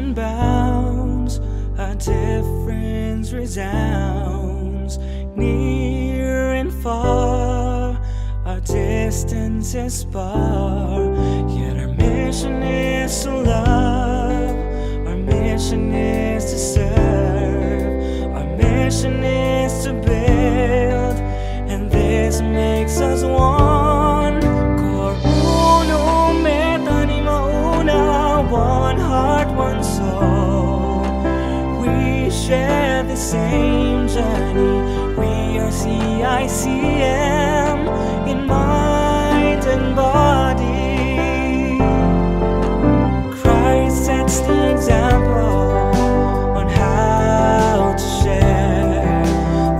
and bounds, our difference resounds. Near and far, our distance is far. Yet our mission is to love, our mission is to serve, our mission is to build, and this makes us one. Cor uno, meta ni mauna, one heart, one soul. We share the same journey. We are CICM in mind and body. Christ sets the example on how to share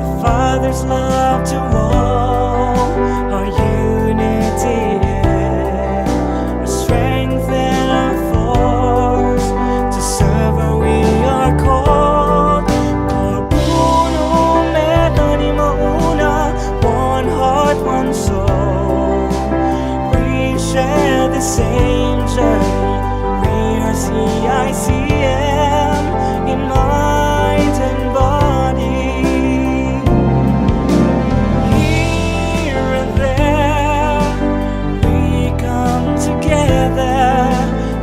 the Father's love to all. Our unity is our strength and our force to serve where we are called. Cor uno, meta ni mauna, one heart, one soul. We share the same journey. We are CICM in mind and body. Here and there, we come together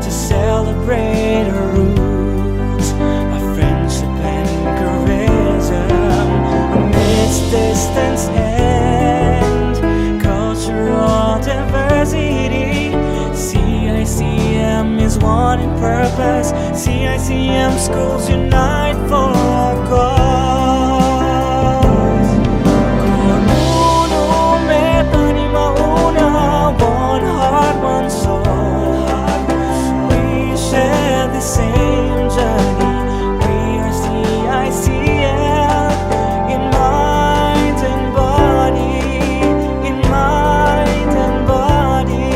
to celebrate our roots, our friendship and charism. Amidst distance and cultural diversity, CICM is one in purpose. CICM schools unite for our cause. Cor uno, meta ni mauna, one heart, one soul. We share the same journey. We are CICM in mind and body, in mind and body.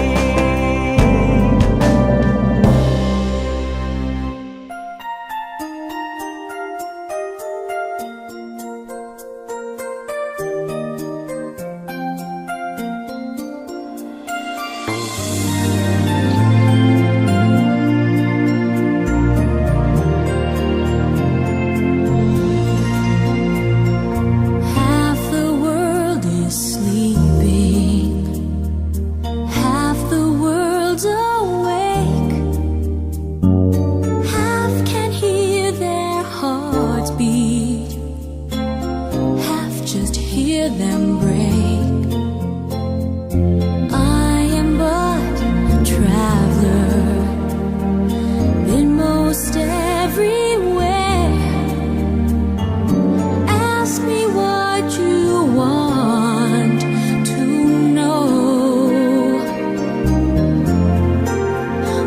Half the world is sleeping, half the world's awake, half can hear their hearts beat, half just hear them break. I am but a traveler, been most everywhere. Ask me what you want to know.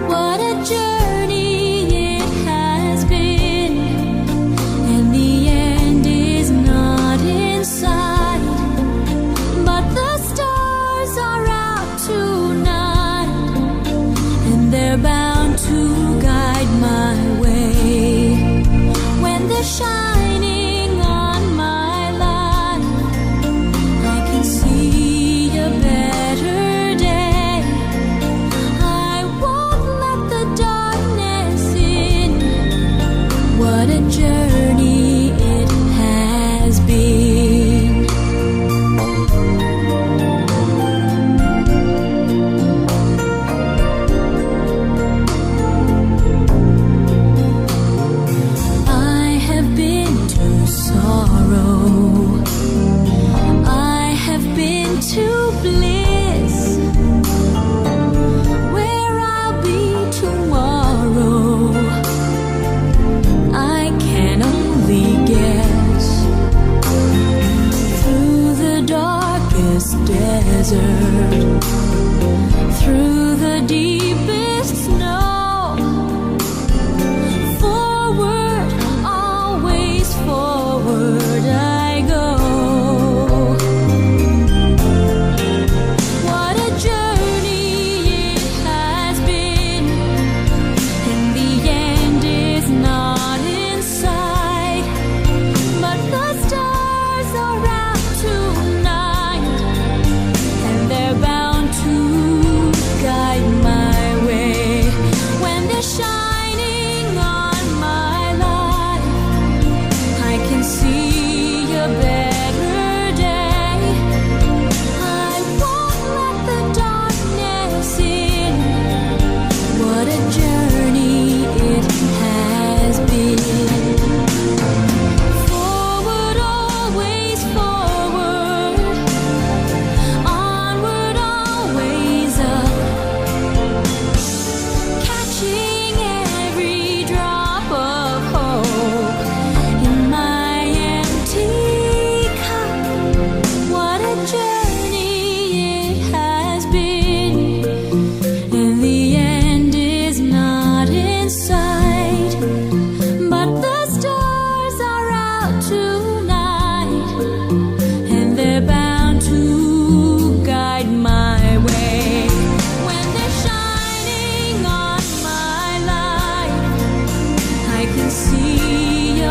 What a journey it has been, and the end is not in sight. But the stars are out tonight, and they're bound to guide my way.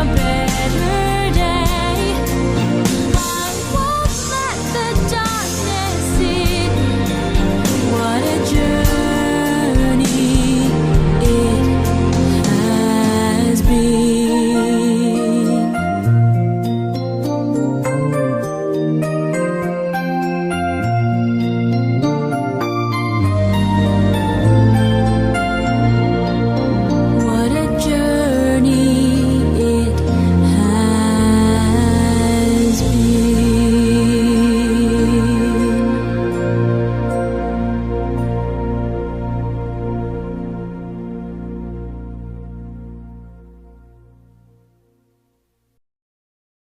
a better